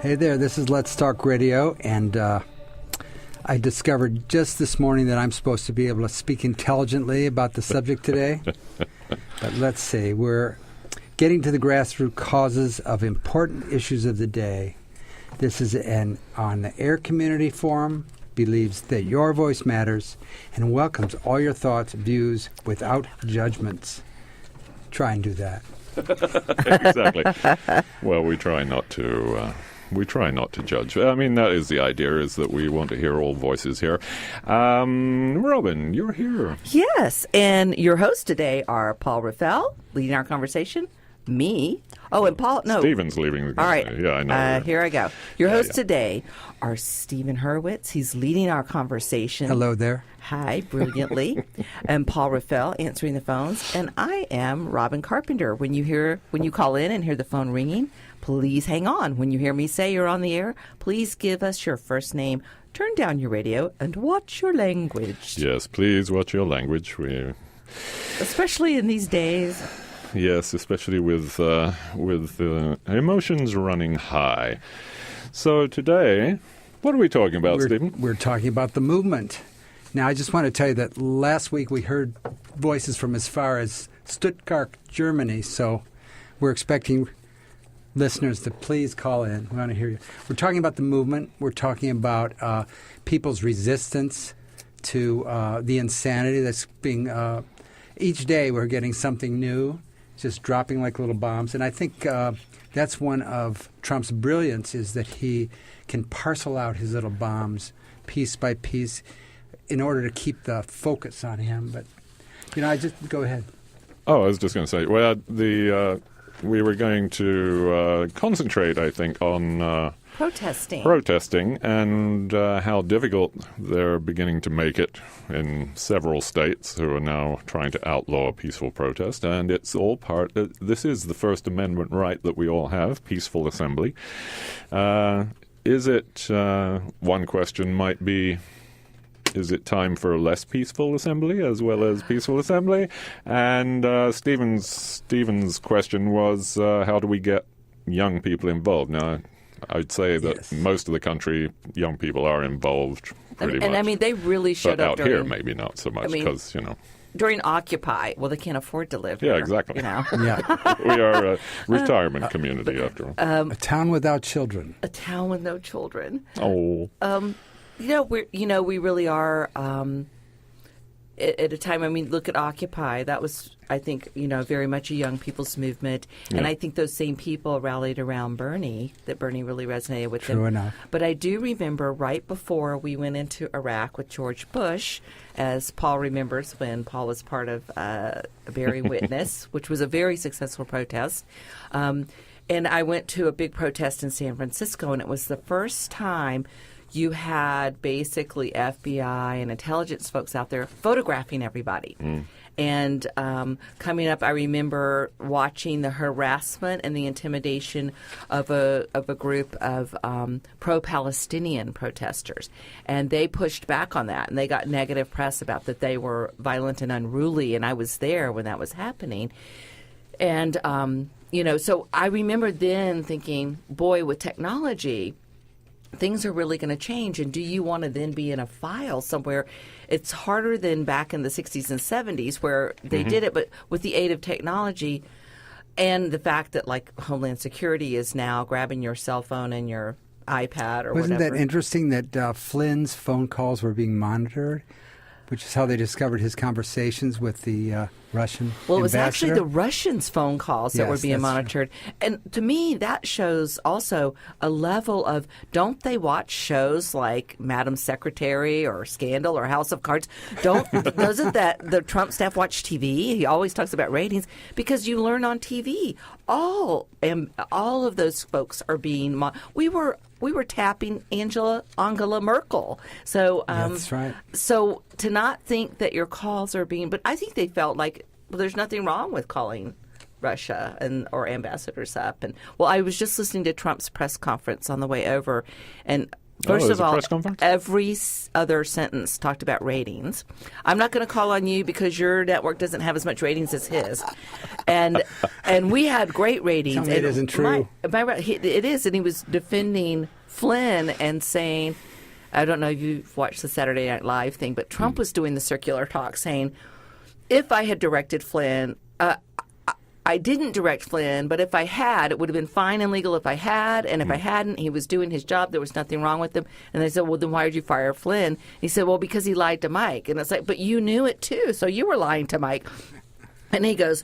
Hey there, this is Let's Talk Radio, and I discovered just this morning that I'm supposed to be able to speak intelligently about the subject today. But let's see, we're getting to the grassroots causes of important issues of the day. This is an on-the-air community forum, believes that your voice matters, and welcomes all your thoughts, views, without judgments. Try and do that. Exactly. Well, we try not to judge. I mean, that is the idea, is that we want to hear all voices here. Robin, you're here. Yes, and your hosts today are Paul Raffel, leading our conversation, me. Oh, and Paul, no. Stephen's leaving. All right. Yeah, I know. Here I go. Your hosts today are Stephen Hurwitz. He's leading our conversation. Hello there. Hi, brilliantly. And Paul Raffel answering the phones. And I am Robin Carpenter. When you call in and hear the phone ringing, please hang on. When you hear me say you're on the air, please give us your first name, turn down your radio, and watch your language. Yes, please watch your language. Especially in these days. Yes, especially with emotions running high. So today, what are we talking about, Stephen? We're talking about the movement. Now, I just want to tell you that last week we heard voices from as far as Stuttgart, Germany, so we're expecting listeners to please call in. We want to hear you. We're talking about the movement. We're talking about people's resistance to the insanity that's being each day we're getting something new, just dropping like little bombs. And I think that's one of Trump's brilliance, is that he can parcel out his little bombs piece by piece in order to keep the focus on him. But, go ahead. Oh, I was just going to say, well, we were going to concentrate, I think, on protesting and how difficult they're beginning to make it in several states who are now trying to outlaw peaceful protest. And it's all this is the First Amendment right that we all have, peaceful assembly. One question might be, is it time for less peaceful assembly as well as peaceful assembly? And Stephen's question was, how do we get young people involved? Now, I'd say that most of the country, young people are involved pretty much. And I mean, they really showed up up during, here, maybe not so much, because, during Occupy, well, they can't afford to live here. Yeah, exactly. Yeah. We are a retirement community, after all. A town without children. A town with no children. Oh. We really are at a time. I mean, look at Occupy. That was, I think, very much a young people's movement, and I think those same people rallied around Bernie. That Bernie really resonated with them. True enough. But I do remember right before we went into Iraq with George Bush, as Paul remembers, when Paul was part of Bearing Witness, which was a very successful protest. And I went to a big protest in San Francisco, and it was the first time you had basically FBI and intelligence folks out there photographing everybody. And coming up, I remember watching the harassment and the intimidation of a group of pro-Palestinian protesters. And they pushed back on that, and they got negative press about that they were violent and unruly, and I was there when that was happening. And, so I remember then thinking, boy, with technology, things are really going to change. And do you want to then be in a file somewhere? It's harder than back in the 60s and 70s where they did it. But with the aid of technology and the fact that, like, Homeland Security is now grabbing your cell phone and your iPad or Wasn't whatever. that interesting that Flynn's phone calls were being monitored, which is how they discovered his conversations with the Russian Well, it was ambassador? actually the Russians' phone calls that were being monitored. And to me, that shows also a level of, don't they watch shows like Madam Secretary or Scandal or House of Cards? Doesn't the Trump staff watch TV? He always talks about ratings because you learn on TV. All of those folks are being we were tapping Angela Merkel. So that's right. So to not think that your calls are being, but I think they felt like, well, there's nothing wrong with calling Russia or ambassadors up. And I was just listening to Trump's press conference on the way over, and First of all, press conference? every other sentence talked about ratings. I'm not going to call on you because your network doesn't have as much ratings as his, and we had great ratings. Tell me it isn't true. It is, and he was defending Flynn and saying, I don't know if you've watched the Saturday Night Live thing, but Trump was doing the circular talk saying, if I had directed Flynn, I didn't direct Flynn, but if I had, it would have been fine and legal if I had, and if I hadn't, he was doing his job. There was nothing wrong with him. And they said, well, then why did you fire Flynn? He said, well, because he lied to Mike. And it's like, but you knew it too, so you were lying to Mike. And he goes,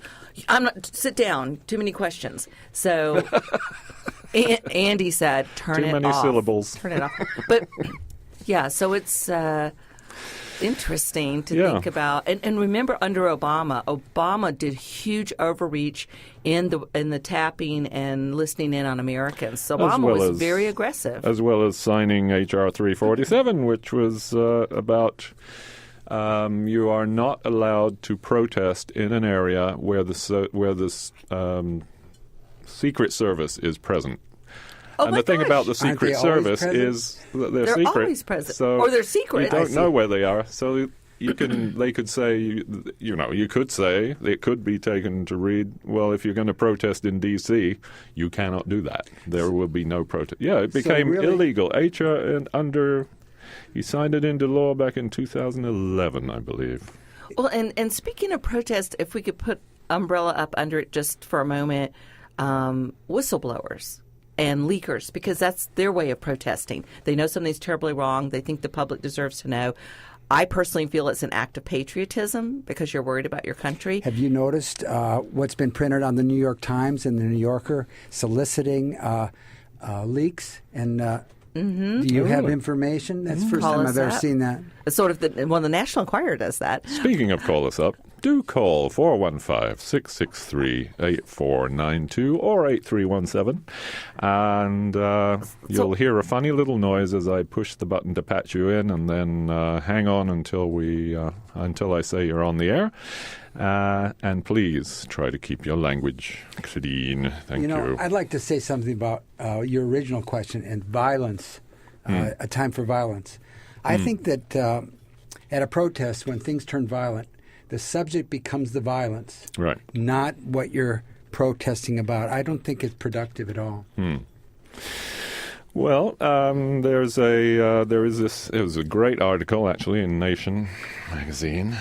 sit down, too many questions. So Andy said, turn it off. Too many syllables. Turn it off. But, yeah, so it's interesting to think about, and remember under Obama did huge overreach in the tapping and listening in on Americans. So Obama was very aggressive, as well as signing H.R. 347, which was about you are not allowed to protest in an area where the Secret Service is present. Oh, and the thing about the Secret Service is that they're secret. Always present. So or they're secret. You don't know where they are. So they could say, you could say, it could be taken to read, well, if you're going to protest in D.C., you cannot do that. There will be no protest. Yeah, it became illegal. He signed it into law back in 2011, I believe. Well, and speaking of protest, if we could put umbrella up under it just for a moment, whistleblowers and leakers, because that's their way of protesting. They know something's terribly wrong. They think the public deserves to know. I personally feel it's an act of patriotism because you're worried about your country. Have you noticed what's been printed on the New York Times and the New Yorker soliciting leaks? And do you have information? That's the first time I've ever seen that. It's sort of the National Enquirer does that. Speaking of call us up, do call 415-663-8492 or 8317, and you'll hear a funny little noise as I push the button to patch you in, and then hang on until I say you're on the air. And please try to keep your language clean. Thank you. I'd like to say something about your original question and violence, a time for violence. I think that at a protest, when things turn violent, the subject becomes the violence, right? Not what you're protesting about. I don't think it's productive at all. Well, there is this. It was a great article actually in Nation magazine.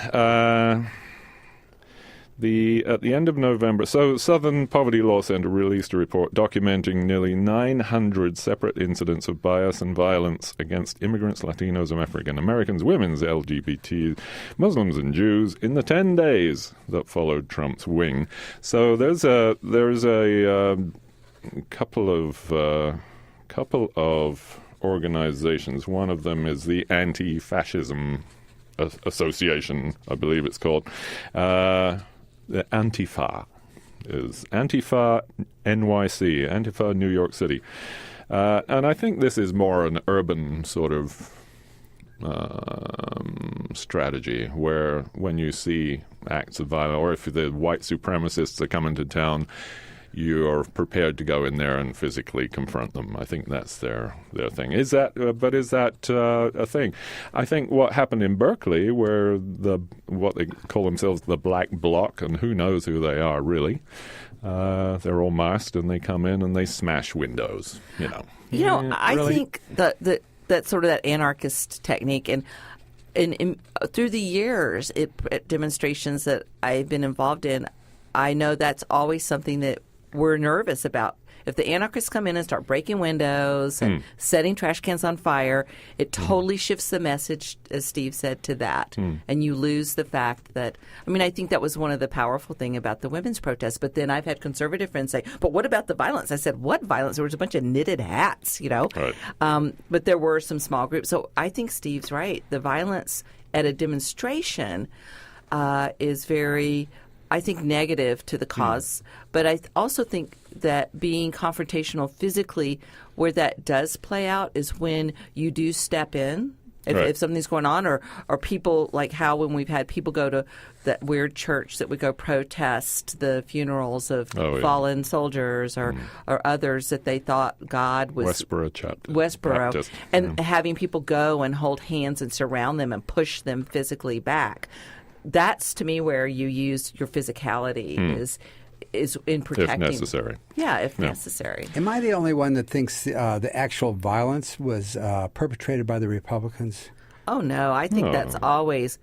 At the end of November, so Southern Poverty Law Center released a report documenting nearly 900 separate incidents of bias and violence against immigrants, Latinos, and African Americans, women's, LGBT, Muslims, and Jews in the 10 days that followed Trump's wing. So there's a couple of organizations. One of them is the Anti-Fascism Association, I believe it's called. The Antifa is Antifa NYC, Antifa New York City. And I think this is more an urban sort of strategy where when you see acts of violence, or if the white supremacists are coming to town, you're prepared to go in there and physically confront them. I think that's their thing. Is that a thing? I think what happened in Berkeley, where what they call themselves the Black Bloc, and who knows who they are really, they're all masked and they come in and they smash windows. I think that sort of that anarchist technique and through the years at demonstrations that I've been involved in, I know that's always something that we're nervous about. If the anarchists come in and start breaking windows and setting trash cans on fire, it totally shifts the message, as Steve said, to that. And you lose the fact that, I think that was one of the powerful thing about the women's protests. But then I've had conservative friends say, but what about the violence? I said, what violence? There was a bunch of knitted hats, Right. But there were some small groups. So I think Steve's right. The violence at a demonstration is very, I think, negative to the cause. But I also think that being confrontational physically, where that does play out is when you do step in If something's going on, or people, like how when we've had people go to that weird church that would go protest the funerals of fallen soldiers or others that they thought God was Westboro, Baptist. and having people go and hold hands and surround them and push them physically back. That's to me where you use your physicality is in protecting. If necessary. Yeah, if necessary. Am I the only one that thinks the actual violence was perpetrated by the Republicans? Oh, no. I think that's always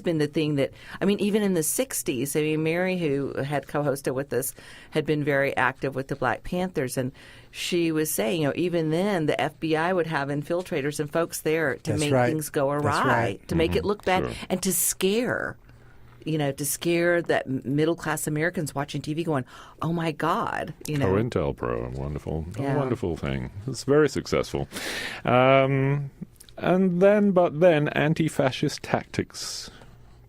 been the thing that, I mean, even in the 60s, I mean, Mary, who had co-hosted with us, had been very active with the Black Panthers, and she was saying, even then, the FBI would have infiltrators and folks there to make things go awry, to make it look bad, and to scare that middle-class Americans watching TV going, oh, my God. COINTELPRO, a wonderful thing. It's very successful. But then anti-fascist tactics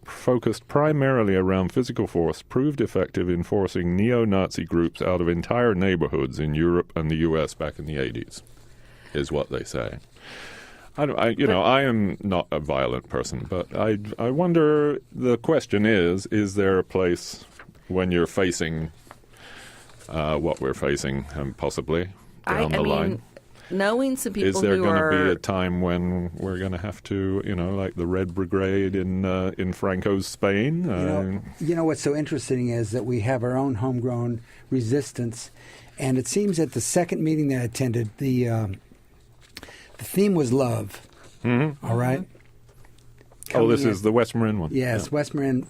focused primarily around physical force proved effective in forcing neo-Nazi groups out of entire neighborhoods in Europe and the U.S. back in the 80s, is what they say. I am not a violent person, but I wonder, the question is there a place when you're facing what we're facing, possibly down the line? Knowing some people is there going to be a time when we're going to have to, like the Red Brigade in Franco's Spain? You know what's so interesting is that we have our own homegrown resistance, and it seems at the second meeting that I attended, the theme was love. Mm-hmm. All right. This is the West Marin one. Yes, West Marin.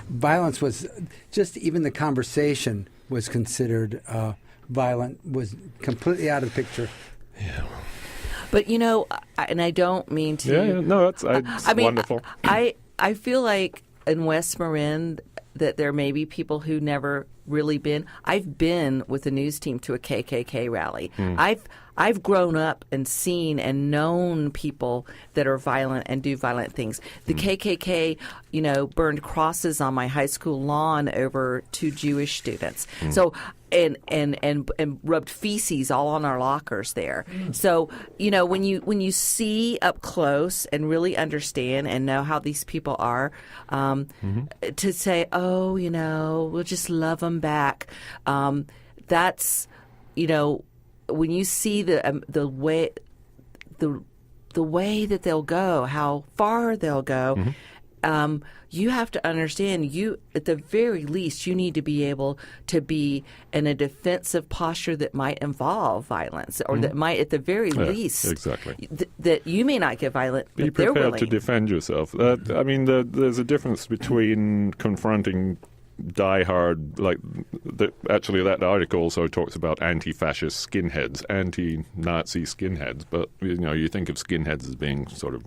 Violence was just even the conversation was considered violent, was completely out of the picture. Yeah. But and I don't mean to. Yeah. No, it's wonderful. I feel like in West Marin that there may be people who never really been. I've been with the news team to a KKK rally. I've grown up and seen and known people that are violent and do violent things. The KKK, burned crosses on my high school lawn over 2 Jewish students. So and rubbed feces all on our lockers there. So, when you see up close and really understand and know how these people are, to say, we'll just love them back. That's, when you see the way that they'll go, how far they'll go, you have to understand, at the very least, you need to be able to be in a defensive posture that might involve violence, or that might, at the very least, exactly, that you may not get violent, be but they're prepared willing to defend yourself. There's a difference between confronting diehard, actually that article also talks about anti-fascist skinheads, anti-Nazi skinheads, but you think of skinheads as being sort of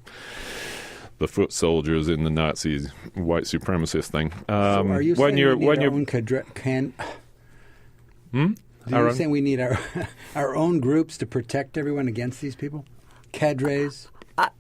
the foot soldiers in the Nazi white supremacist thing. So are you saying we need our own Are you saying we need our own groups to protect everyone against these people? Cadres?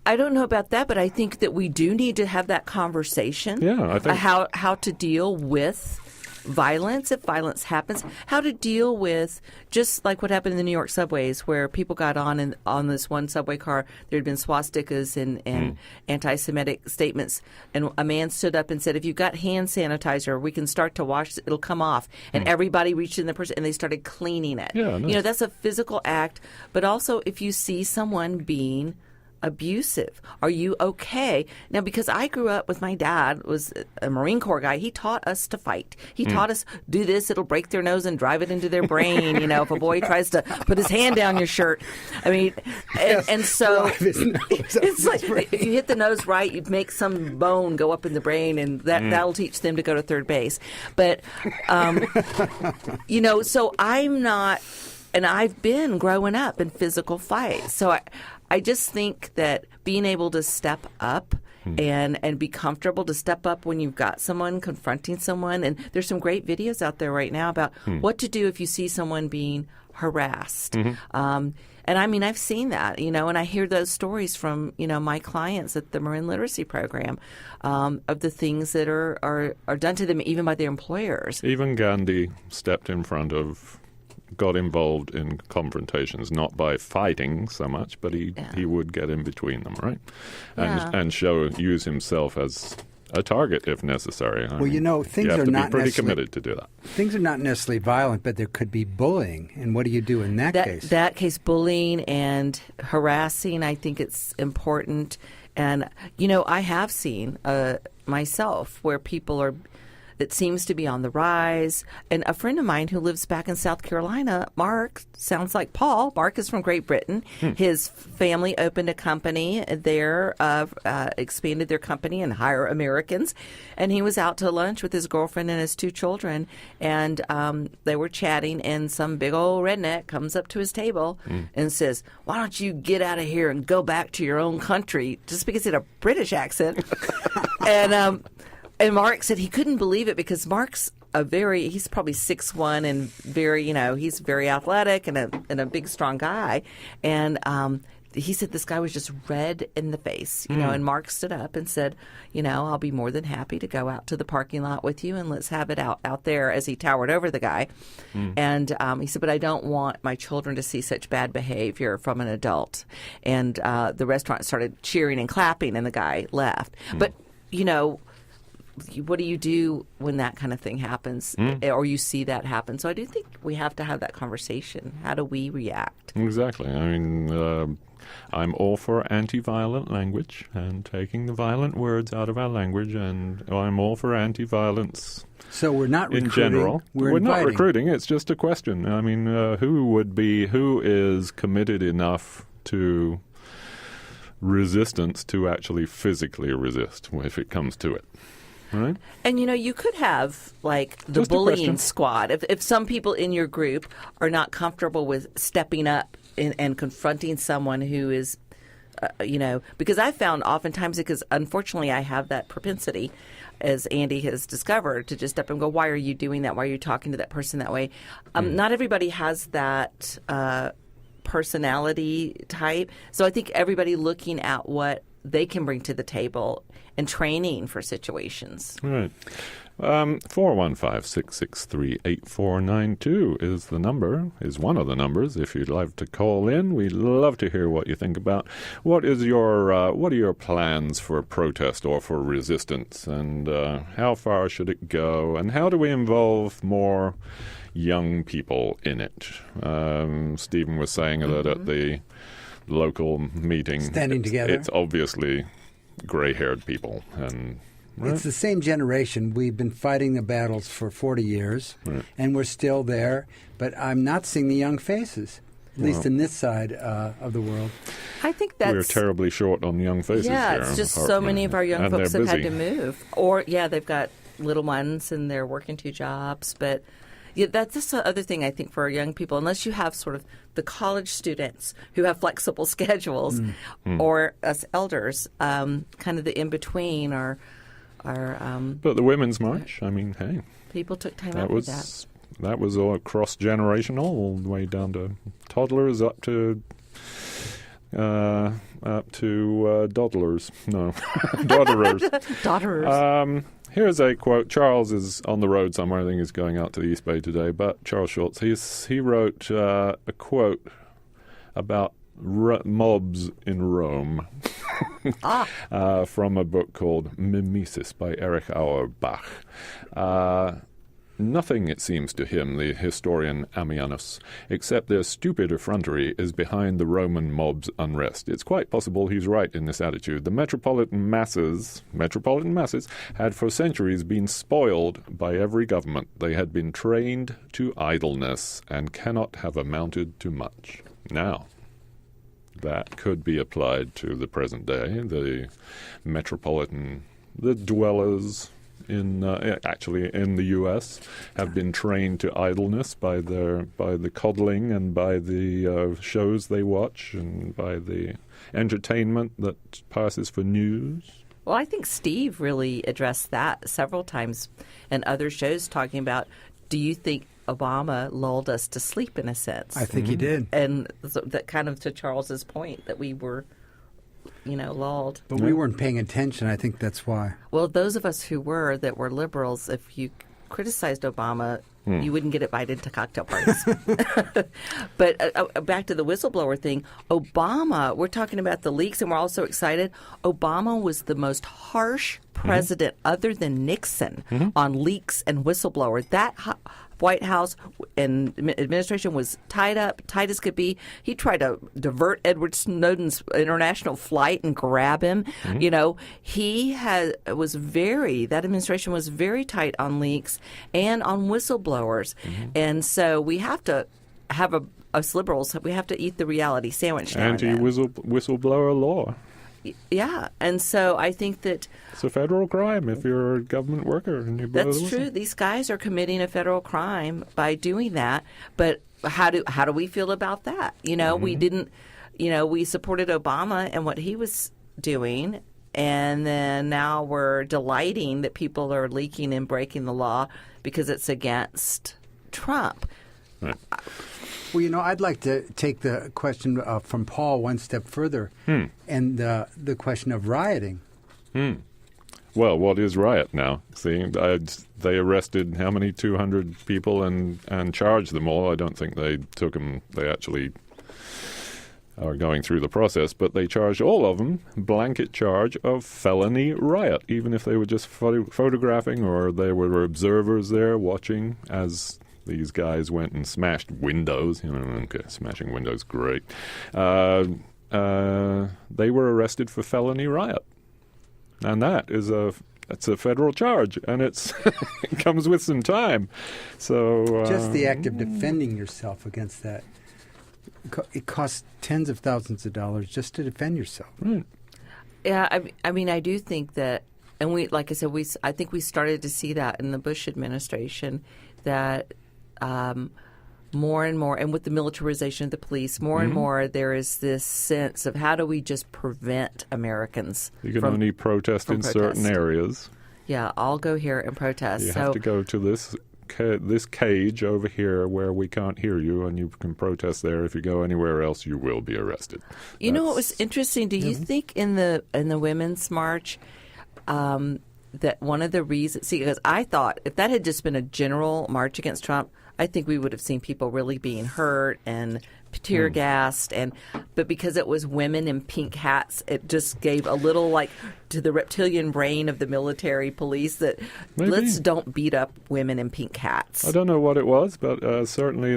I don't know about that, but I think that we do need to have that conversation. Yeah, I think how to deal with violence if violence happens. How to deal with, just like what happened in the New York subways, where people got on this one subway car. There had been swastikas and anti-Semitic statements, and a man stood up and said, "If you've got hand sanitizer, we can start to wash. It'll come off." And everybody reached in the person and they started cleaning it. Yeah, nice. That's a physical act. But also, if you see someone being abusive, are you okay? Now, because I grew up with, my dad was a Marine Corps guy, he taught us to fight. He taught us, do this, it'll break their nose and drive it into their brain, if a boy tries to put his hand down your shirt. I mean, and so it's like, if you hit the nose right, you'd make some bone go up in the brain, and that'll teach them to go to third base. But so I'm not, and I've been growing up in physical fights, so I just think that being able to step up and be comfortable to step up when you've got someone confronting someone, and there's some great videos out there right now about what to do if you see someone being harassed. And I mean, I've seen that, and I hear those stories from, my clients at the Marin Literacy Program, of the things that are done to them even by their employers. Even Gandhi stepped in front of got involved in confrontations, not by fighting so much, but he would get in between them, right? And use himself as a target if necessary. Well, things are not necessarily... You have to be pretty committed to do that. Things are not necessarily violent, but there could be bullying. And what do you do in that case? That case, bullying and harassing, I think it's important. And, I have seen myself where people are... It seems to be on the rise. And a friend of mine who lives back in South Carolina, Mark, sounds like Paul. Mark is from Great Britain. His family opened a company there, expanded their company and hire Americans. And he was out to lunch with his girlfriend and his 2 children. And they were chatting, and some big old redneck comes up to his table and says, "Why don't you get out of here and go back to your own country?" Just because he had a British accent. And Mark said he couldn't believe it because Mark's he's probably 6'1" and very, he's very athletic and a big, strong guy. And he said this guy was just red in the face, and Mark stood up and said, "I'll be more than happy to go out to the parking lot with you and let's have it out there," as he towered over the guy. And he said, "But I don't want my children to see such bad behavior from an adult." And the restaurant started cheering and clapping, and the guy left. But, what do you do when that kind of thing happens or you see that happen? So I do think we have to have that conversation. How do we react? Exactly. I mean, I'm all for anti-violent language and taking the violent words out of our language, and I'm all for anti-violence. So we're not recruiting. In general, we're not recruiting. It's just a question. I mean, who is committed enough to resistance to actually physically resist if it comes to it? Right. And, you could have, the bullying squad. If some people in your group are not comfortable with stepping up and confronting someone who is, because I found oftentimes, because unfortunately I have that propensity, as Andy has discovered, to just step and go, "Why are you doing that? Why are you talking to that person that way?" Not everybody has that personality type. So I think everybody looking at what they can bring to the table and training for situations. Right. 415-663-8492 is one of the numbers. If you'd like to call in, we'd love to hear what you think about what are your plans for protest or for resistance, and how far should it go, and how do we involve more young people in it? Stephen was saying that at the local meeting, standing together, it's obviously gray-haired people, and it's the same generation. We've been fighting the battles for 40 years, and we're still there, but I'm not seeing the young faces, at least in this side of the world. I think we're terribly short on young faces. Yeah, it's just so many of our young folks have had to move, or they've got little ones and they're working 2 jobs, but that's just the other thing I think for young people, unless you have sort of the college students who have flexible schedules, or us elders, kind of the in-between are but the Women's March, I mean, hey. People took time out for that. That was all cross-generational, all the way down to toddlers up to dawdlers. No, dawderers. Dawderers. Here's a quote. Charles is on the road somewhere. I think he's going out to the East Bay today. But Charles Schultz, he wrote a quote about mobs in Rome from a book called Mimesis by Erich Auerbach. Nothing, it seems to him, the historian Ammianus, except their stupid effrontery is behind the Roman mob's unrest. It's quite possible he's right in this attitude. The metropolitan masses had for centuries been spoiled by every government. They had been trained to idleness and cannot have amounted to much. Now, that could be applied to the present day. The dwellers in the U.S. have been trained to idleness by the coddling and by the shows they watch and by the entertainment that passes for news. Well, I think Steve really addressed that several times in other shows, talking about, do you think Obama lulled us to sleep in a sense? I think he did. And so that kind of to Charles's point that we were lulled. But we weren't paying attention. I think that's why. Well, those of us that were liberals, if you criticized Obama, You wouldn't get invited to cocktail parties. But back to the whistleblower thing, Obama, we're talking about the leaks, and we're also excited. Obama was the most harsh president other than Nixon on leaks and whistleblowers. That White House and administration was tied as could be. He tried to divert Edward Snowden's international flight and grab him. You know, that administration was very tight on leaks and on whistleblowers. And so we have to have us liberals, we have to eat the reality sandwich now. Anti-whistleblower law. Yeah, and so I think that it's a federal crime if you're a government worker and you blow the whistle. That's true. These guys are committing a federal crime by doing that. But how do we feel about that? You know, we didn't. You know, we supported Obama and what he was doing, and then now we're delighting that people are leaking and breaking the law because it's against Trump. Right. Well, you know, I'd like to take the question from Paul one step further, and the question of rioting. Well, what is riot now? See, they arrested how many 200 people and charged them all. I don't think they took them. They actually are going through the process, but they charged all of them blanket charge of felony riot, even if they were just photographing or they were observers there watching as these guys went and smashed windows. You know, okay, smashing windows, great. They were arrested for felony riot, and that's a federal charge, and it comes with some time. So just the act of defending yourself against that, it costs tens of thousands of dollars just to defend yourself. Right. Yeah, I mean, I do think that, and like I said, I think we started to see that in the Bush administration, that more and more, and with the militarization of the police, more and more there is this sense of how do we just prevent Americans You can only protest in certain areas. Yeah, I'll go here and protest. You have to go to this cage over here where we can't hear you, and you can protest there. If you go anywhere else, you will be arrested. You know what was interesting? Do you think in the Women's March that one of the reasons, because I thought if that had just been a general march against Trump, I think we would have seen people really being hurt and tear gassed, but because it was women in pink hats, it just gave a little like to the reptilian brain of the military police that let's don't beat up women in pink hats. I don't know what it was, but certainly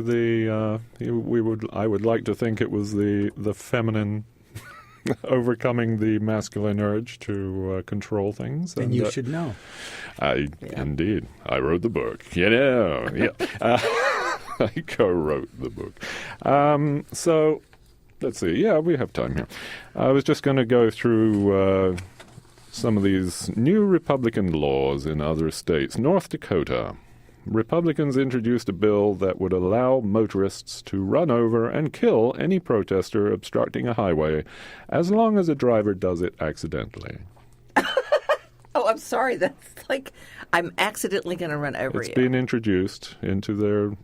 I would like to think it was the feminine overcoming the masculine urge to control things. And you should know. Indeed. I wrote the book. You know. Yeah. I co-wrote the book. So, let's see. Yeah, we have time here. I was just going to go through some of these new Republican laws in other states. North Dakota. Republicans introduced a bill that would allow motorists to run over and kill any protester obstructing a highway as long as a driver does it accidentally. Oh, I'm sorry. That's like I'm accidentally going to run over you. It's been introduced into their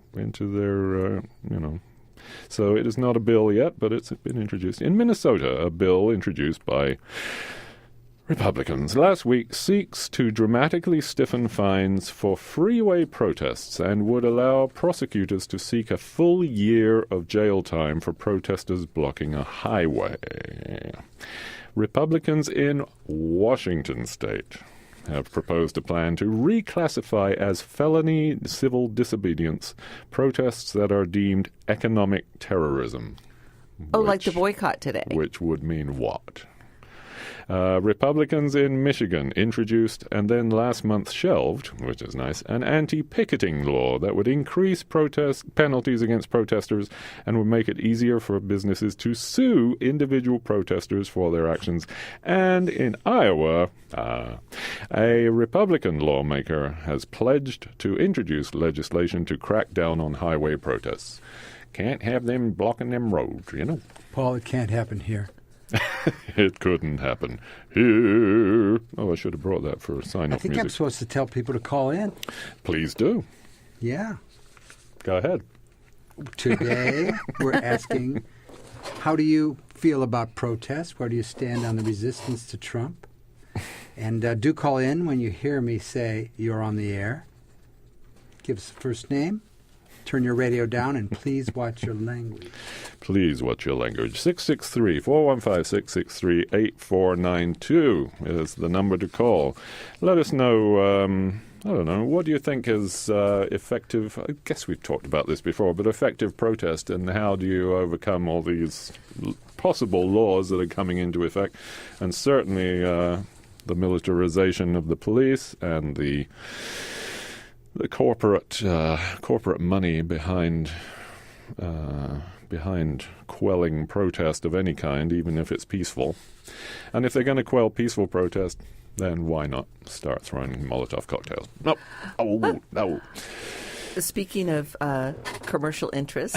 So it is not a bill yet, but it's been introduced. In Minnesota, a bill introduced by Republicans last week seeks to dramatically stiffen fines for freeway protests and would allow prosecutors to seek a full year of jail time for protesters blocking a highway. Republicans in Washington state have proposed a plan to reclassify as felony civil disobedience protests that are deemed economic terrorism. Like the boycott today. Which would mean what? Republicans in Michigan introduced and then last month shelved, which is nice, an anti-picketing law that would increase penalties against protesters and would make it easier for businesses to sue individual protesters for their actions. And in Iowa, a Republican lawmaker has pledged to introduce legislation to crack down on highway protests. Can't have them blocking them roads, you know. Paul, it can't happen here. It couldn't happen here. Oh, I should have brought that for sign-off music. I think I'm supposed to tell people to call in. Please do. Yeah. Go ahead. Today, we're asking, how do you feel about protests? Where do you stand on the resistance to Trump? And do call in when you hear me say you're on the air. Give us the first name. Turn your radio down and please watch your language. Please watch your language. 663-415-663-8492 is the number to call. Let us know, I don't know, what do you think is effective? I guess we've talked about this before, but effective protest, and how do you overcome all these possible laws that are coming into effect? And certainly the militarization of the police and the corporate money behind quelling protest of any kind, even if it's peaceful. And if they're going to quell peaceful protest, then why not start throwing Molotov cocktails? No. Oh, no. Speaking of commercial interest.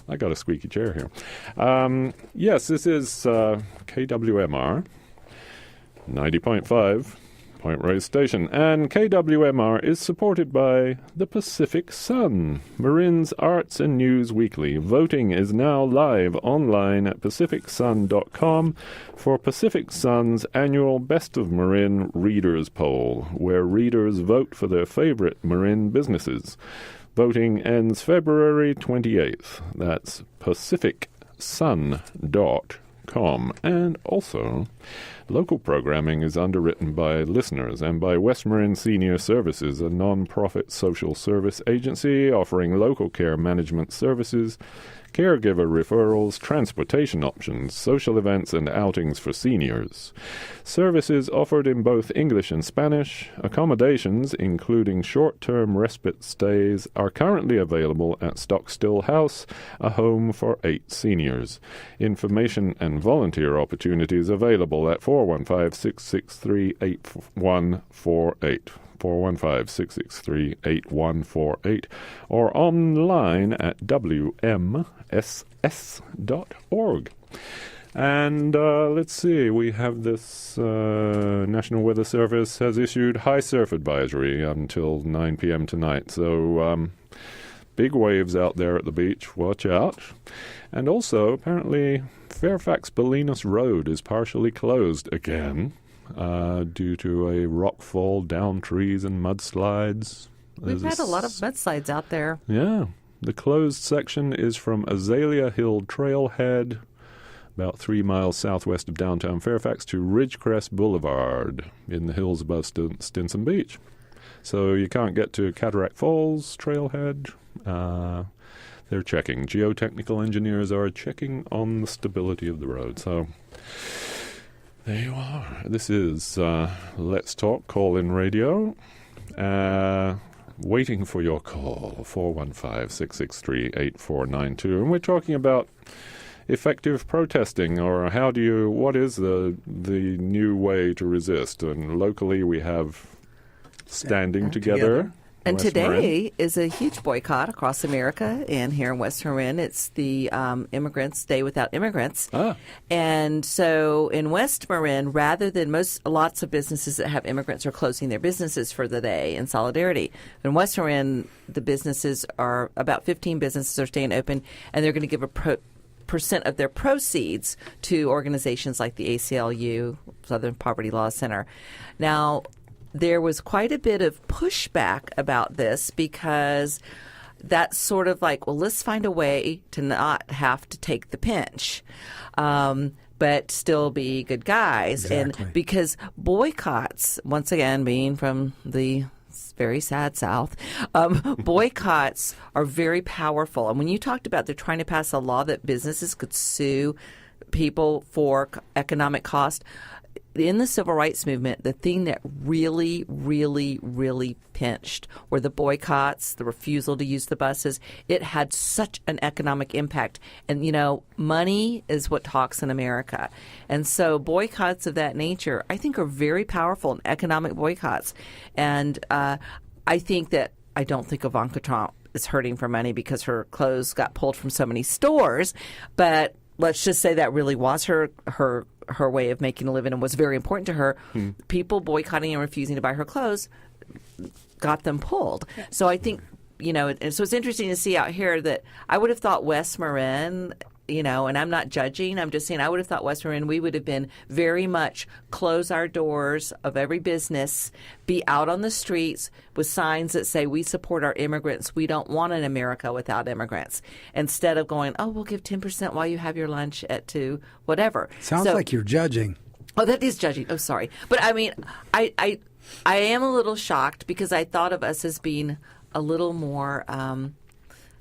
I got a squeaky chair here. Yes, this is KWMR 90.5 Point Reyes Station, and KWMR is supported by the Pacific Sun, Marin's arts and news weekly. Voting is now live online at pacificsun.com for Pacific Sun's annual Best of Marin Readers Poll, where readers vote for their favorite Marin businesses. Voting ends February 28th. That's pacificsun.com. And also, local programming is underwritten by listeners and by West Marin Senior Services, a non-profit social service agency offering local care management services, caregiver referrals, transportation options, social events, and outings for seniors. Services offered in both English and Spanish. Accommodations, including short-term respite stays, are currently available at Stockstill House, a home for 8 seniors. Information and volunteer opportunities available at 415-663-8148. 415-663-8148 or online at wmss.org. And let's see, we have this National Weather Service has issued high surf advisory until 9 p.m. tonight. So big waves out there at the beach, watch out. And also, apparently, Fairfax-Bolinas Road is partially closed again. Due to a rockfall, down trees, and mudslides. We've had a lot of mudslides out there. Yeah. The closed section is from Azalea Hill Trailhead, about 3 miles southwest of downtown Fairfax, to Ridgecrest Boulevard in the hills above Stinson Beach. So you can't get to Cataract Falls Trailhead. They're checking. Geotechnical engineers are checking on the stability of the road. So there you are. This is Let's Talk Call-In Radio. Waiting for your call, 415-663-8492. And we're talking about effective protesting, or what is the new way to resist? And locally we have standing together. And today is a huge boycott across America, and here in West Marin, it's the Immigrants Day Without Immigrants. And so in West Marin, rather than lots of businesses that have immigrants are closing their businesses for the day in solidarity. In West Marin, the businesses are about 15 businesses are staying open, and they're going to give a percent of their proceeds to organizations like the ACLU, Southern Poverty Law Center. Now, there was quite a bit of pushback about this because that's sort of like, well, let's find a way to not have to take the pinch, but still be good guys. Exactly. And because boycotts, once again, being from the very sad South, boycotts are very powerful. And when you talked about they're trying to pass a law that businesses could sue people for economic cost, in the civil rights movement, the thing that really, really, really pinched were the boycotts, the refusal to use the buses. It had such an economic impact. And, money is what talks in America. And so boycotts of that nature, I think, are very powerful in economic boycotts. And I don't think Ivanka Trump is hurting for money because her clothes got pulled from so many stores. But let's just say that really was her way of making a living and was very important to her. People boycotting and refusing to buy her clothes got them pulled. So I think, and so it's interesting to see out here that I would have thought West Marin and I'm not judging. I'm just saying I would have thought West Marin, we would have been very much close our doors of every business, be out on the streets with signs that say we support our immigrants. We don't want an America without immigrants. Instead of going, we'll give 10% while you have your lunch at 2, whatever. Sounds like you're judging. Oh, that is judging. Oh, sorry. But I mean, I am a little shocked because I thought of us as being a little more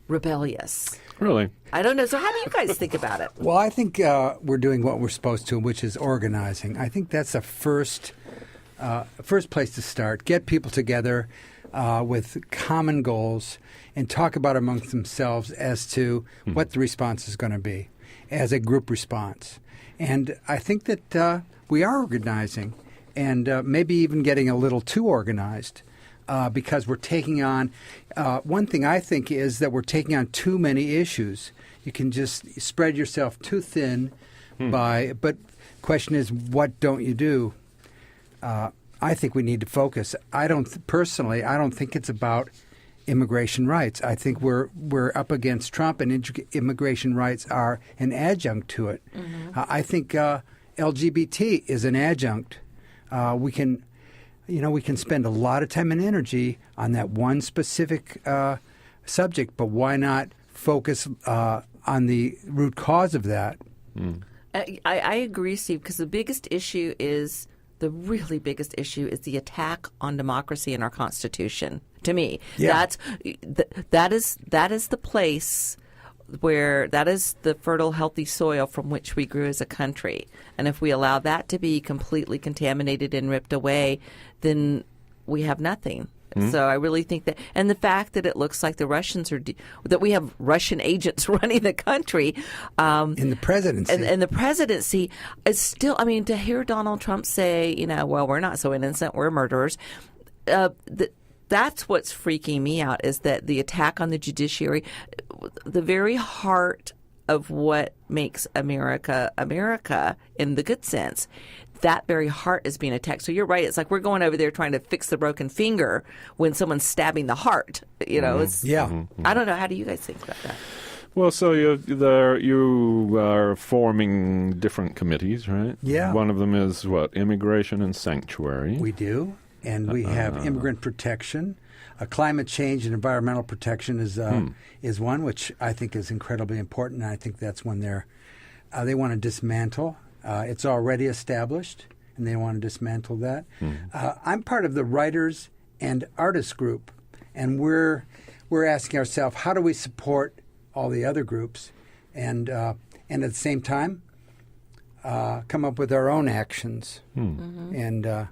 rebellious. Really? I don't know. So how do you guys think about it? Well, I think we're doing what we're supposed to, which is organizing. I think that's the first place to start. Get people together with common goals and talk about amongst themselves as to what the response is going to be as a group response. And I think that we are organizing and maybe even getting a little too organized. Because we're taking on one thing I think is that we're taking on too many issues. You can just spread yourself too thin but question is, what don't you do? I think we need to focus. I don't think it's about immigration rights. I think we're up against Trump, and immigration rights are an adjunct to it. I think LGBT is an adjunct. We can spend a lot of time and energy on that one specific subject, but why not focus on the root cause of that? I agree, Steve, because the really biggest issue is the attack on democracy and our Constitution. To me, that is the place where that is the fertile, healthy soil from which we grew as a country. And if we allow that to be completely contaminated and ripped away, then we have nothing. So I really think that, and the fact that it looks like the Russians that we have Russian agents running the country. In the presidency. And the presidency is still, to hear Donald Trump say, well, we're not so innocent, we're murderers. That's what's freaking me out, is that the attack on the judiciary, the very heart of what makes America America in the good sense, that very heart is being attacked. So you're right. It's like we're going over there trying to fix the broken finger when someone's stabbing the heart. I don't know. How do you guys think about that? Well, so you are forming different committees, right? Yeah. One of them is Immigration and Sanctuary. We do. And we have immigrant protection. Climate change and environmental protection is one, which I think is incredibly important. And I think that's when they want to dismantle. It's already established, and they want to dismantle that. I'm part of the Writers and Artists group, and we're asking ourselves, how do we support all the other groups, and at the same time come up with our own actions. And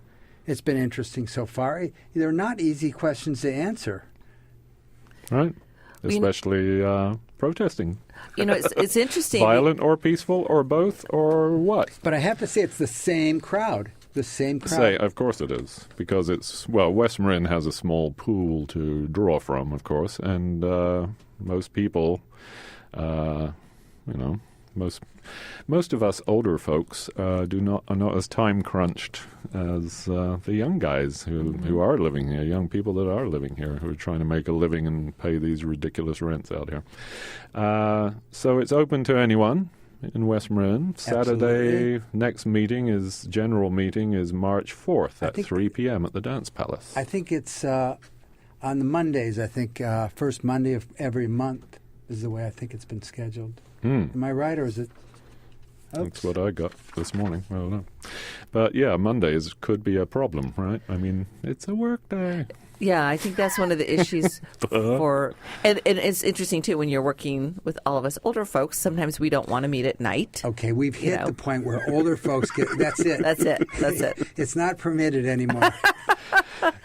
it's been interesting so far. They're not easy questions to answer. Right. Especially protesting. It's interesting. Violent or peaceful or both or what? But I have to say it's the same crowd. Of course it is. Because West Marin has a small pool to draw from, of course. And most people, most of us older folks are not as time crunched as the young guys who are living here, young people that are living here, who are trying to make a living and pay these ridiculous rents out here. So it's open to anyone in West Marin. Saturday, next general meeting is March 4th at 3 p.m. at the Dance Palace. I think it's on the Mondays. I think first Monday of every month is the way I think it's been scheduled. Am I right, or is it? Oops. That's what I got this morning. I don't know. But Mondays could be a problem, right? It's a work day. Yeah, I think that's one of the issues and it's interesting, too, when you're working with all of us older folks, sometimes we don't want to meet at night. Okay, we've hit the point where older folks that's it. That's it. It's not permitted anymore.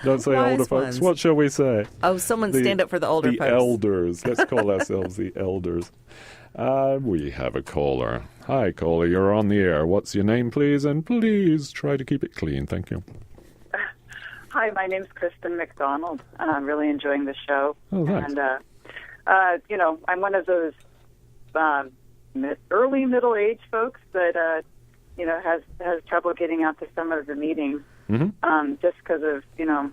Don't say Wise older folks. ones. What shall we say? Oh, someone stand up for the older folks. The elders. Let's call ourselves the elders. We have a caller. Hi, caller. You're on the air. What's your name, please? And please try to keep it clean. Thank you. Hi, my name's Kristen McDonald. I'm really enjoying the show. Oh, thanks. And, I'm one of those early middle-aged folks that, has trouble getting out to some of the meetings just because of,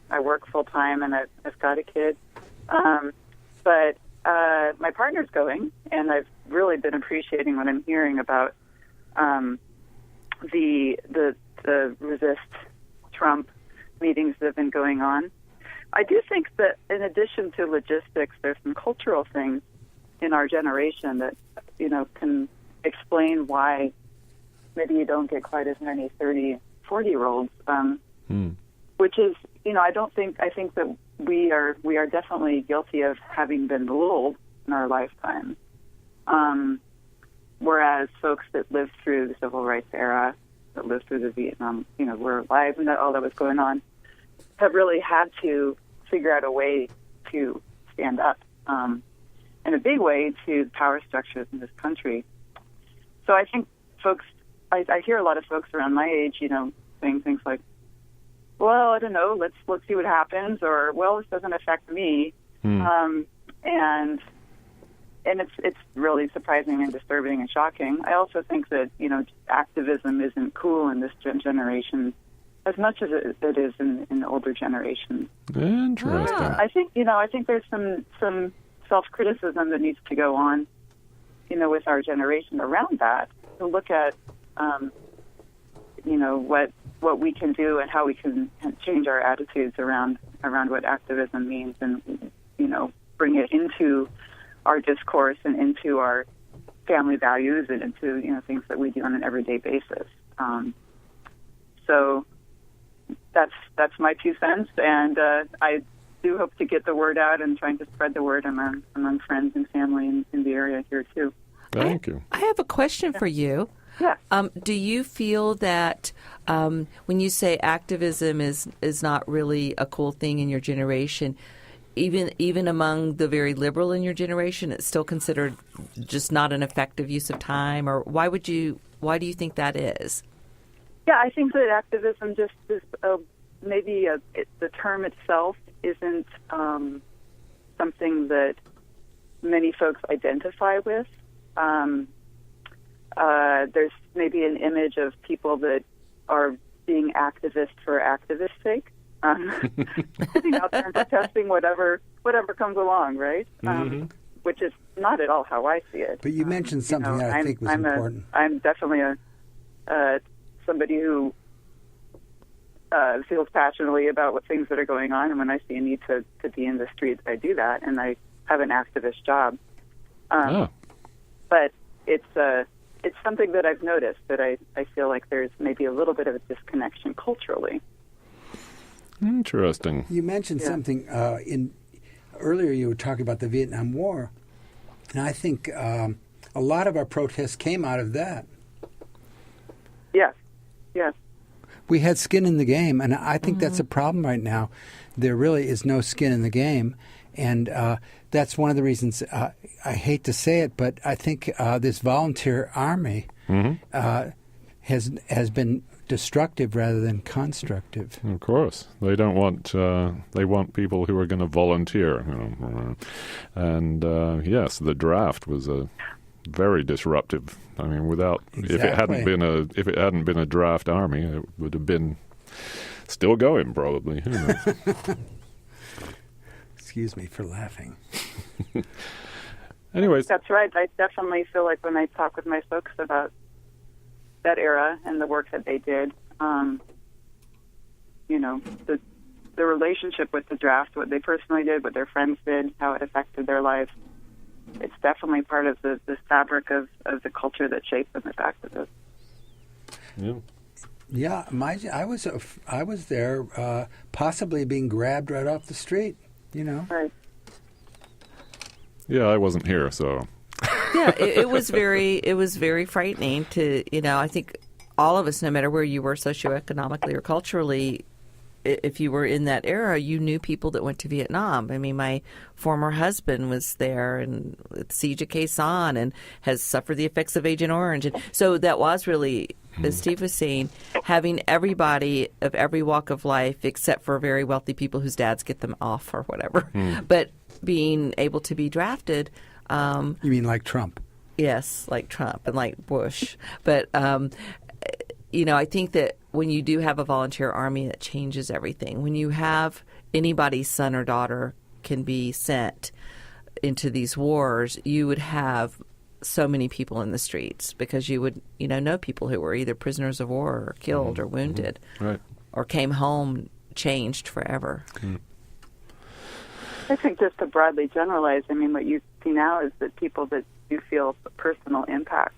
I work full-time and I've got a kid. But my partner's going, and I've really been appreciating what I'm hearing about the resist Trump meetings that have been going on. I do think that in addition to logistics, there's some cultural things in our generation that, can explain why maybe you don't get quite as many 30, 40-year-olds, which is, I think that we are definitely guilty of having been lulled in our lifetime. Whereas folks that lived through the civil rights era, that lived through the Vietnam, were alive and all that was going on, have really had to figure out a way to stand up in a big way to the power structures in this country. So I think folks, I hear a lot of folks around my age, saying things like, well, I don't know, let's see what happens, or, well, this doesn't affect me. And it's really surprising and disturbing and shocking. I also think that, activism isn't cool in this generation as much as it is in the older generation. Interesting. I think there's some self-criticism that needs to go on, with our generation around that, to look at, what we can do and how we can change our attitudes around what activism means, and, bring it into our discourse and into our family values and into, things that we do on an everyday basis. So that's my 2 cents, and I do hope to get the word out and trying to spread the word among friends and family in the area here too. Thank you. I have a question for you. Yeah. Do you feel that when you say activism is not really a cool thing in your generation, even among the very liberal in your generation, it's still considered just not an effective use of time? Or why do you think that is? Yeah, I think that activism just is the term itself isn't something that many folks identify with. There's maybe an image of people that are being activists for activists' sake, sitting out there and protesting whatever comes along, right? Which is not at all how I see it. But you mentioned something that I think was important. I'm definitely somebody who feels passionately about what things that are going on, and when I see a need to be in the streets, I do that, and I have an activist job. But it's something that I've noticed that I feel like there's maybe a little bit of a disconnection culturally. Interesting. You mentioned something earlier. You were talking about the Vietnam War, and I think a lot of our protests came out of that. Yes. We had skin in the game, and I think that's a problem right now. There really is no skin in the game, and that's one of the reasons I hate to say it, but I think this volunteer army has been destructive rather than constructive. Of course, they don't want. They want people who are going to volunteer, and yes, the draft was a very disruptive. I mean, if it hadn't been a draft army, it would have been still going probably. Who knows? Excuse me for laughing. Anyways, that's right. I definitely feel like when I talk with my folks about that era and the work that they did, the relationship with the draft, what they personally did, what their friends did, how it affected their lives, it's definitely part of the fabric of the culture that shaped them as activists. Yeah, I was there, possibly being grabbed right off the street. Right. Yeah, I wasn't here, so. Yeah, it was very frightening to, I think all of us, no matter where you were socioeconomically or culturally, if you were in that era, you knew people that went to Vietnam. I mean, my former husband was there and at the Siege of Khe Sanh and has suffered the effects of Agent Orange. And so that was really, as Steve was saying, having everybody of every walk of life, except for very wealthy people whose dads get them off or whatever, but being able to be drafted. You mean like Trump? Yes, like Trump and like Bush. But, I think that when you do have a volunteer army, that changes everything. When you have anybody's son or daughter can be sent, into these wars, you would have so many people in the streets because you would, know people who were either prisoners of war or killed or wounded, right, or came home changed forever. I think just to broadly generalize, what you see now is that people that do feel a personal impact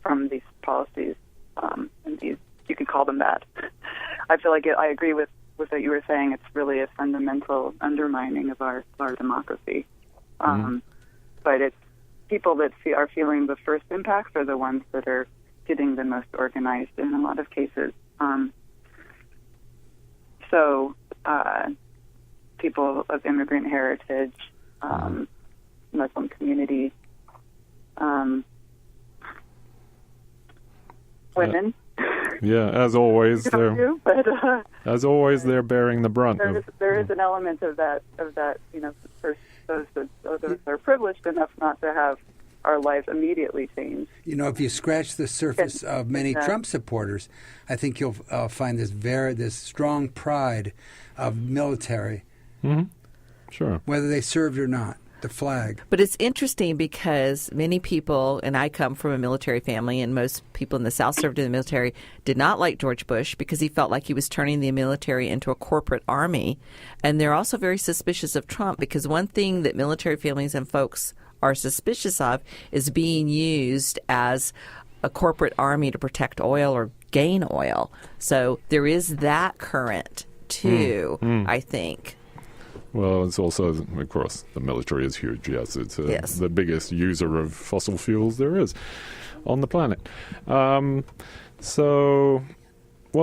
from these policies, and these, you can call them that. I feel like I agree with what you were saying. It's really a fundamental undermining of our democracy. But it's people that are feeling the first impacts are the ones that are getting the most organized in a lot of cases. So people of immigrant heritage, Muslim community, women. Yeah, as always, they're bearing the brunt. There is an element of that. For those that are privileged enough not to have our lives immediately changed. If you scratch the surface of many Trump supporters, I think you'll find this strong pride of military, sure, whether they served or not. The flag. But it's interesting because many people, and I come from a military family, and most people in the South served in the military, did not like George Bush because he felt like he was turning the military into a corporate army. And they're also very suspicious of Trump because one thing that military families and folks are suspicious of is being used as a corporate army to protect oil or gain oil. So there is that current, too, I think. Well, it's also, of course, the military is huge. Yes, it's the biggest user of fossil fuels there is on the planet. Well,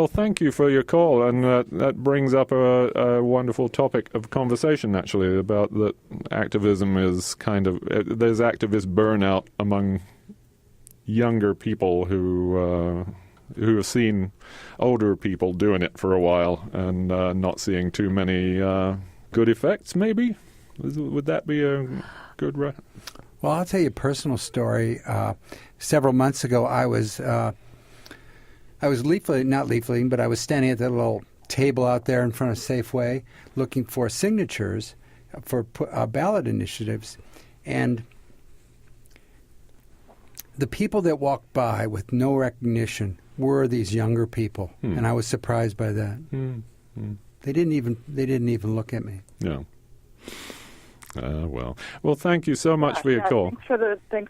thank you for your call, and that brings up a wonderful topic of conversation, actually, about that activism is there's activist burnout among younger people who have seen older people doing it for a while and not seeing too many good effects, maybe? Would that be a good... Well, I'll tell you a personal story. Several months ago, I was not leafleting, but I was standing at that little table out there in front of Safeway looking for signatures for ballot initiatives. And the people that walked by with no recognition were these younger people, and I was surprised by that. They didn't even look at me. Yeah. Well, thank you so much for your call. Thanks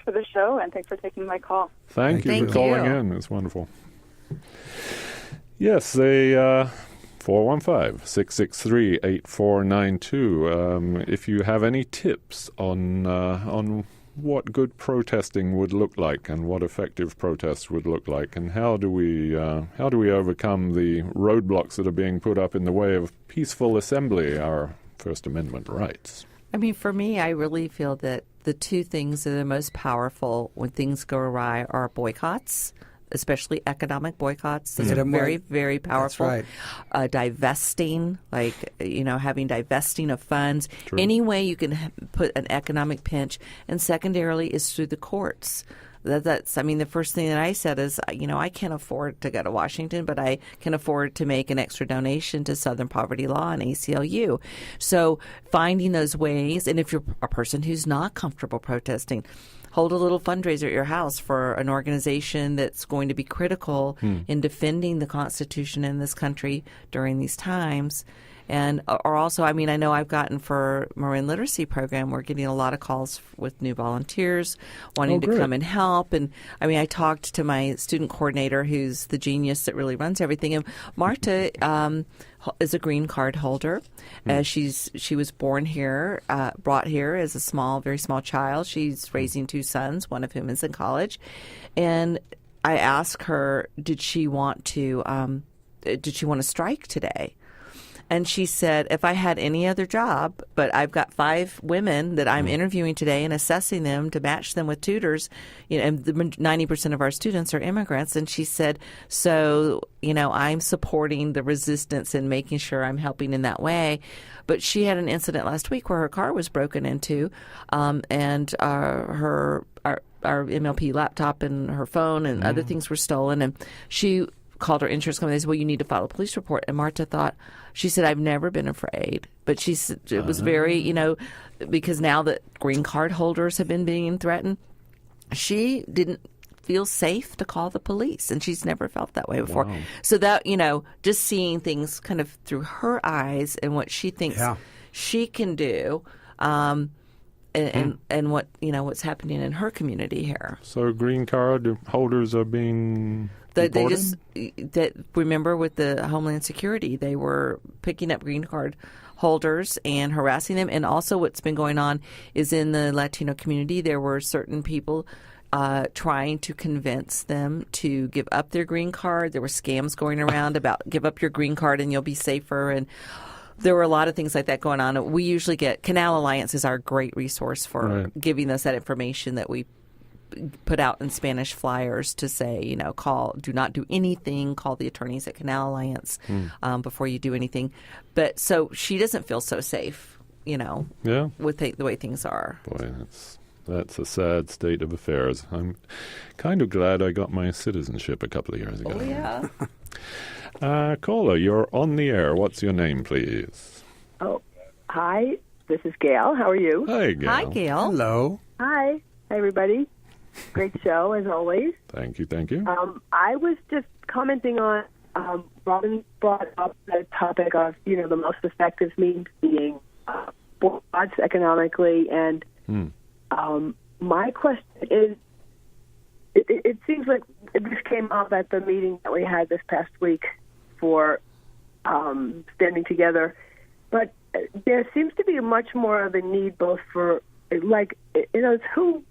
for the show, and thanks for taking my call. Thank you for calling in. It's wonderful. Yes, 415-663-8492. If you have any tips on what good protesting would look like and what effective protest would look like, and how do we overcome the roadblocks that are being put up in the way of peaceful assembly, our First Amendment rights? For me, I really feel that the two things that are the most powerful when things go awry are boycotts, especially economic boycotts. Those are very, very powerful. That's right. Divesting, having divesting of funds. True. Any way you can put an economic pinch. And secondarily is through the courts. The first thing that I said is, I can't afford to go to Washington, but I can afford to make an extra donation to Southern Poverty Law and ACLU. So finding those ways, and if you're a person who's not comfortable protesting, hold a little fundraiser at your house for an organization that's going to be critical in defending the Constitution in this country during these times. And or also, I know I've gotten for Marin Literacy Program, we're getting a lot of calls with new volunteers wanting to come and help. And I talked to my student coordinator, who's the genius that really runs everything. And Marta is a green card holder. She was born here, brought here as a very small child. She's raising two sons, one of whom is in college. And I asked her, did she want to strike today? And she said, if I had any other job, but I've got 5 women that I'm interviewing today and assessing them to match them with tutors, and 90% of our students are immigrants. And she said, so, I'm supporting the resistance and making sure I'm helping in that way. But she had an incident last week where her car was broken into, and our MLP laptop and her phone and other things were stolen. And she called her insurance company. They said, well, you need to file a police report. And Marta thought, she said, I've never been afraid. But she said it was very, because now that green card holders have been being threatened, she didn't feel safe to call the police. And she's never felt that way before. Wow. So that, just seeing things kind of through her eyes and what she thinks she can do, and what what's happening in her community here. So green card holders are being deported? Remember with the Homeland Security, they were picking up green card holders and harassing them. And also what's been going on is in the Latino community, there were certain people trying to convince them to give up their green card. There were scams going around about give up your green card and you'll be safer. And there were a lot of things like that going on. We usually get Canal Alliance is our great resource for giving us that information that we put out in Spanish flyers to say, do not do anything, call the attorneys at Canal Alliance before you do anything. But so she doesn't feel so safe, with the way things are. Boy, that's a sad state of affairs. I'm kind of glad I got my citizenship a couple of years ago. Oh, yeah. Caller, you're on the air. What's your name, please? Oh, hi. This is Gail. How are you? Hi, Gail. Hi, Gail. Hello. Hi. Hi, everybody. Great show, as always. Thank you, thank you. I was just commenting on, Robin brought up the topic of, the most effective means being boycotts economically. And my question is, it seems like this came up at the meeting that we had this past week for standing together. But there seems to be much more of a need both for, it's who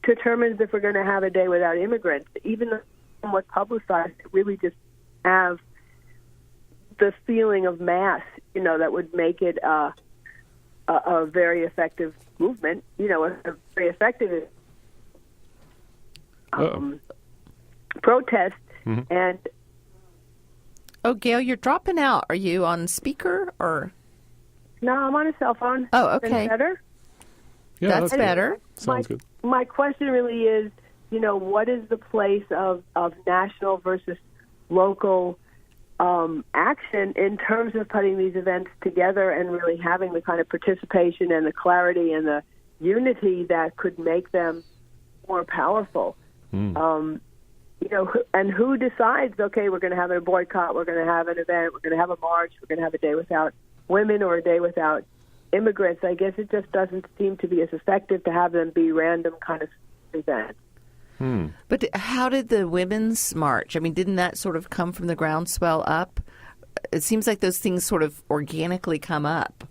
determines if we're going to have a day without immigrants? Even though somewhat publicized, it really just have the feeling of mass, that would make it a very effective movement, a very effective protest. Mm-hmm. And oh, Gail, you're dropping out. Are you on speaker or? No, I'm on a cell phone. Oh, okay. Is that better? Yeah, that's better. Sounds good. My question really is, what is the place of national versus local action in terms of putting these events together and really having the kind of participation and the clarity and the unity that could make them more powerful? And who decides, okay, we're going to have a boycott, we're going to have an event, we're going to have a march, we're going to have a day without women or a day without immigrants? I guess it just doesn't seem to be as effective to have them be random kind of events. But how did the women's march? I mean, didn't that sort of come from the groundswell up? It seems like those things sort of organically come up.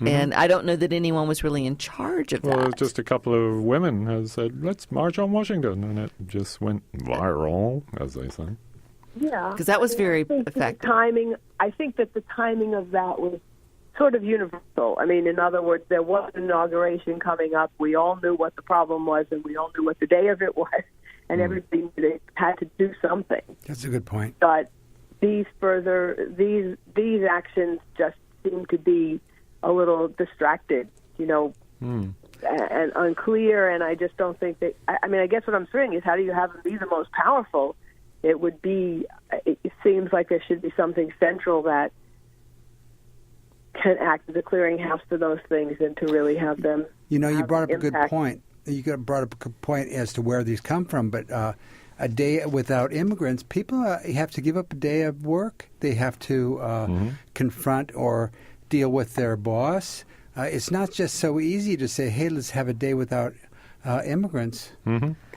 And I don't know that anyone was really in charge of that. Well, just a couple of women have said, let's march on Washington. And it just went viral, as they say. Yeah. Because that was very effective. I think that the timing of that was sort of universal. I mean, in other words, there was an inauguration coming up. We all knew what the problem was, and we all knew what the day of it was, and everybody knew they had to do something. That's a good point. But these actions just seem to be a little distracted, and unclear. And I just don't think that. I guess what I'm saying is, how do you have them be the most powerful? It seems like there should be something central that can act as a clearinghouse for those things and to really have them. You brought up a good point. You brought up a good point as to where these come from. But a day without immigrants, people have to give up a day of work. They have to confront or deal with their boss. It's not just so easy to say, hey, let's have a day without immigrants.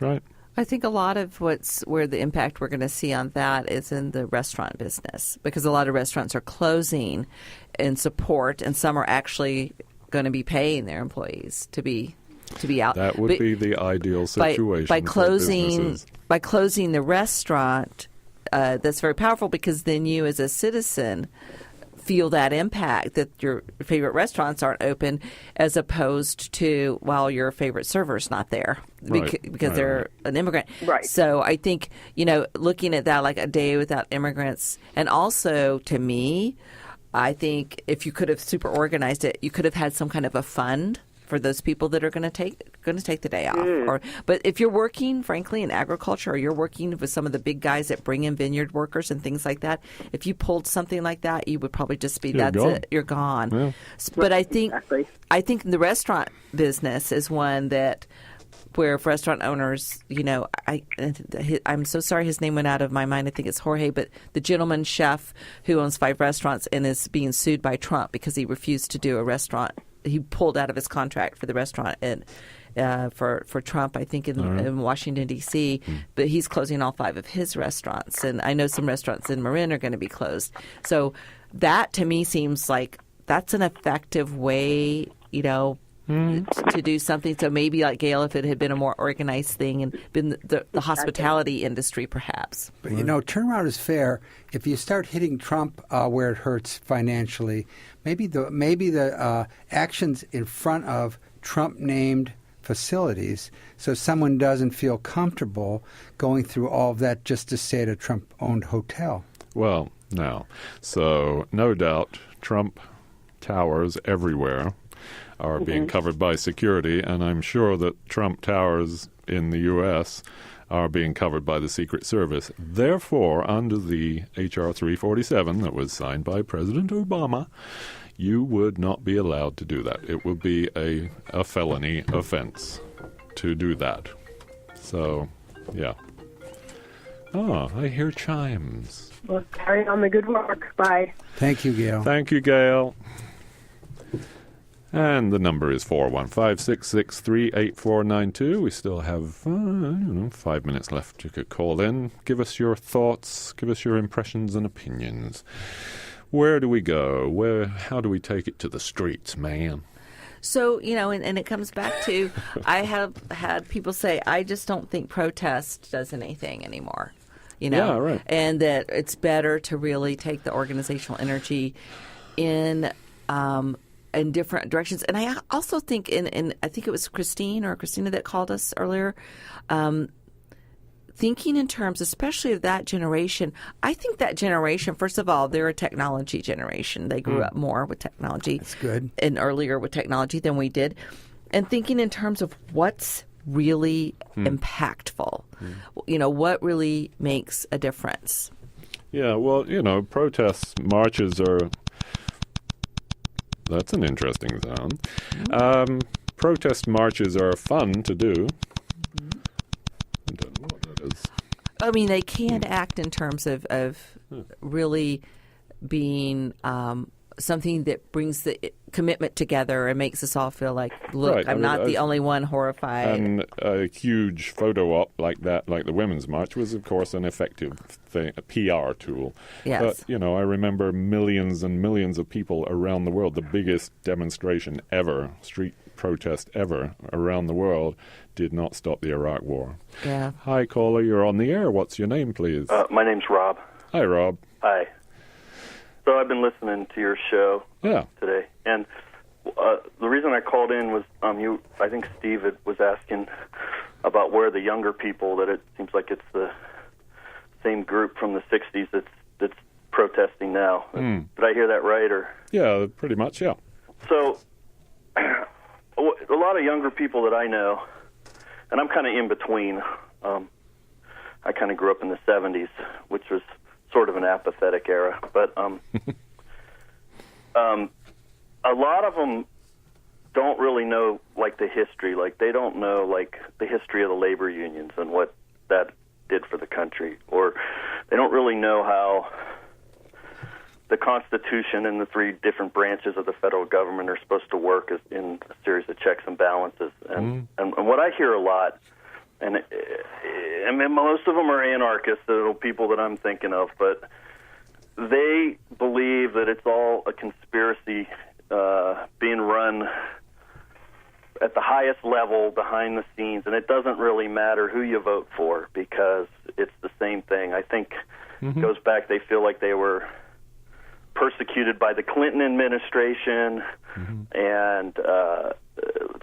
Right. I think a lot of where the impact we're going to see on that is in the restaurant business, because a lot of restaurants are closing in support, and some are actually going to be paying their employees to be out. That would be the ideal situation by closing for businesses. By closing the restaurant. That's very powerful, because then you, as a citizen, feel that impact that your favorite restaurants aren't open, as opposed to while your favorite server's not there because they're an immigrant. Right. So I think, looking at that like a day without immigrants, and also to me, I think if you could have super organized it, you could have had some kind of a fund for those people that are going to take going to take the day off. But if you're working, frankly, in agriculture, or you're working with some of the big guys that bring in vineyard workers and things like that, if you pulled something like that, you would probably just be, that's it, you're gone. Yeah. But I think the restaurant business is one that where restaurant owners, I'm so sorry his name went out of my mind. I think it's Jorge, but the gentleman chef who owns 5 restaurants and is being sued by Trump because he refused to do a restaurant. He pulled out of his contract for the restaurant for Trump, I think, in Washington, D.C., but he's closing all 5 of his restaurants. And I know some restaurants in Marin are going to be closed. So that, to me, seems like that's an effective way, to do something. So maybe, like Gail, if it had been a more organized thing and been the hospitality industry, perhaps. But, turnaround is fair. If you start hitting Trump where it hurts financially, maybe the actions in front of Trump-named facilities, so someone doesn't feel comfortable going through all of that just to stay at a Trump-owned hotel. Well, no. So no doubt Trump towers everywhere are being covered by security, and I'm sure that Trump towers in the U.S. are being covered by the Secret Service. Therefore, under the H.R. 347 that was signed by President Obama, you would not be allowed to do that. It would be a felony offense to do that. So, yeah. Oh, I hear chimes. Well, carry on the good work. Bye. Thank you, Gail. Thank you, Gail. And the number is 415-663-8492. We still have 5 minutes left. You could call in. Give us your thoughts. Give us your impressions and opinions. Where do we go? How do we take it to the streets, man? So, and it comes back to, I have had people say, I just don't think protest does anything anymore. Yeah, right. And that it's better to really take the organizational energy in different directions. And I also think, I think it was Christina that called us earlier, thinking in terms, especially of that generation. I think that generation, first of all, they're a technology generation. They grew up more with technology. That's good. And earlier with technology than we did. And thinking in terms of what's really impactful, what really makes a difference. Yeah, well, protests, marches are... That's an interesting sound. Protest marches are fun to do. I don't know what that is. I mean, they can act in terms of really being something that brings the commitment together and makes us all feel like, look, right. I'm not the only one horrified. And a huge photo op like that, like the Women's March, was, of course, an effective thing, a PR tool. Yes. But, I remember millions and millions of people around the world, the biggest demonstration ever, street protest ever around the world, did not stop the Iraq War. Yeah. Hi, caller, you're on the air. What's your name, please? My name's Rob. Hi, Rob. Hi. So I've been listening to your show today, and the reason I called in was I think Steve was asking about where the younger people, that it seems like it's the same group from the 60s that's protesting now. Did I hear that right? Or yeah, pretty much, yeah. So a lot of younger people that I know, and I'm kind of in between. I kind of grew up in the 70s, which was sort of an apathetic era, but a lot of them don't really know, like, the history. Like, they don't know, like, the history of the labor unions and what that did for the country, or they don't really know how the Constitution and the 3 different branches of the federal government are supposed to work as in a series of checks and balances. And what I hear a lot, and most of them are anarchists, the people that I'm thinking of, but they believe that it's all a conspiracy being run at the highest level behind the scenes, and it doesn't really matter who you vote for because it's the same thing. I think it goes back, they feel like they were persecuted by the Clinton administration and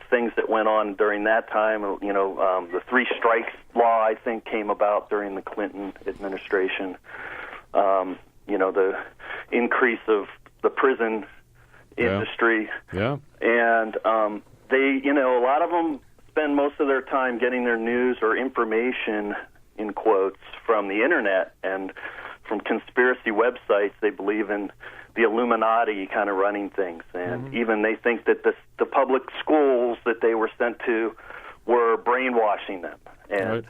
things that went on during that time. The 3 strikes law, I think, came about during the Clinton administration. The increase of the prison industry. Yeah. And they, a lot of them spend most of their time getting their news or information, in quotes, from the internet and from conspiracy websites. They believe in the Illuminati kind of running things, and even they think that the public schools that they were sent to were brainwashing them, and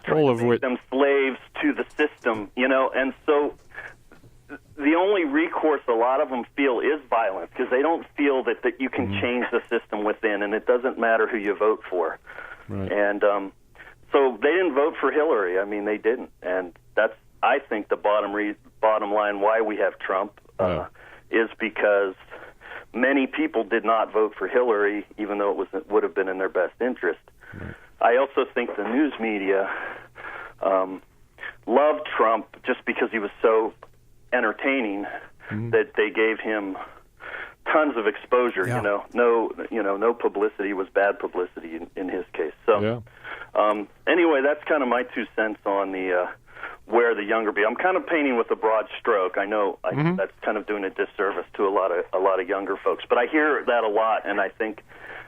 trying to make them slaves to the system, and so the only recourse a lot of them feel is violence, because they don't feel that you can change the system within, and it doesn't matter who you vote for. Right. And so they didn't vote for Hillary. I mean, they didn't, and that's, I think, the bottom line why we have Trump is because many people did not vote for Hillary, even though it would have been in their best interest. Right. I also think the news media loved Trump just because he was so entertaining that they gave him tons of exposure. Yeah. No publicity was bad publicity in his case. So anyway, that's kind of my 2 cents on the where the younger be. I'm kind of painting with a broad stroke. I know that's kind of doing a disservice to a lot of younger folks, but I hear that a lot, and I think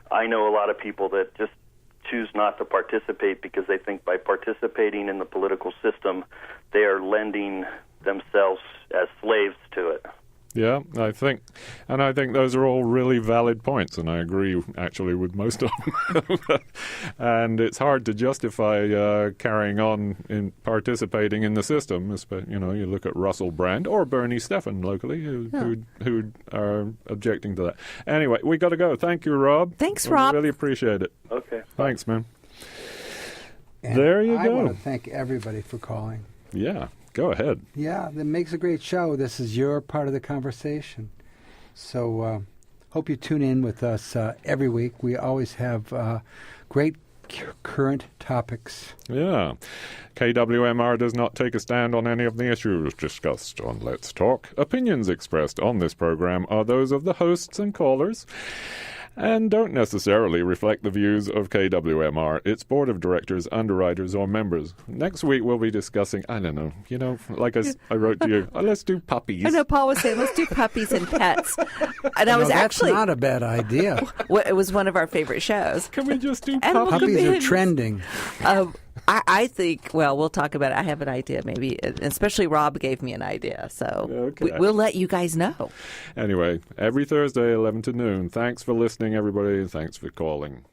I know a lot of people that just choose not to participate because they think by participating in the political system, they are lending themselves as slaves to it. Yeah, I think those are all really valid points, and I agree actually with most of them. And it's hard to justify carrying on in participating in the system. You look at Russell Brand or Bernie Stephan locally, who are objecting to that. Anyway, we got to go. Thank you, Rob. Thanks, Rob. Really appreciate it. Okay. Thanks, man. And there you I go. want to thank everybody for calling. Yeah. Go ahead. Yeah, that makes a great show. This is your part of the conversation. So hope you tune in with us every week. We always have great current topics. Yeah. KWMR does not take a stand on any of the issues discussed on Let's Talk. Opinions expressed on this program are those of the hosts and callers, and don't necessarily reflect the views of KWMR, its board of directors, underwriters, or members. Next week we'll be discussing, I don't know, like I wrote to you, let's do puppies. I know Paul was saying, let's do puppies and pets. And I was that's not a bad idea. It was one of our favorite shows. Can we just do Animal puppies? Puppies are Companions. trending. I think, well, we'll talk about it. I have an idea, maybe, especially Rob gave me an idea. So Okay. we'll let you guys know. Anyway, every Thursday, 11 to noon. Thanks for listening, everybody, and thanks for calling.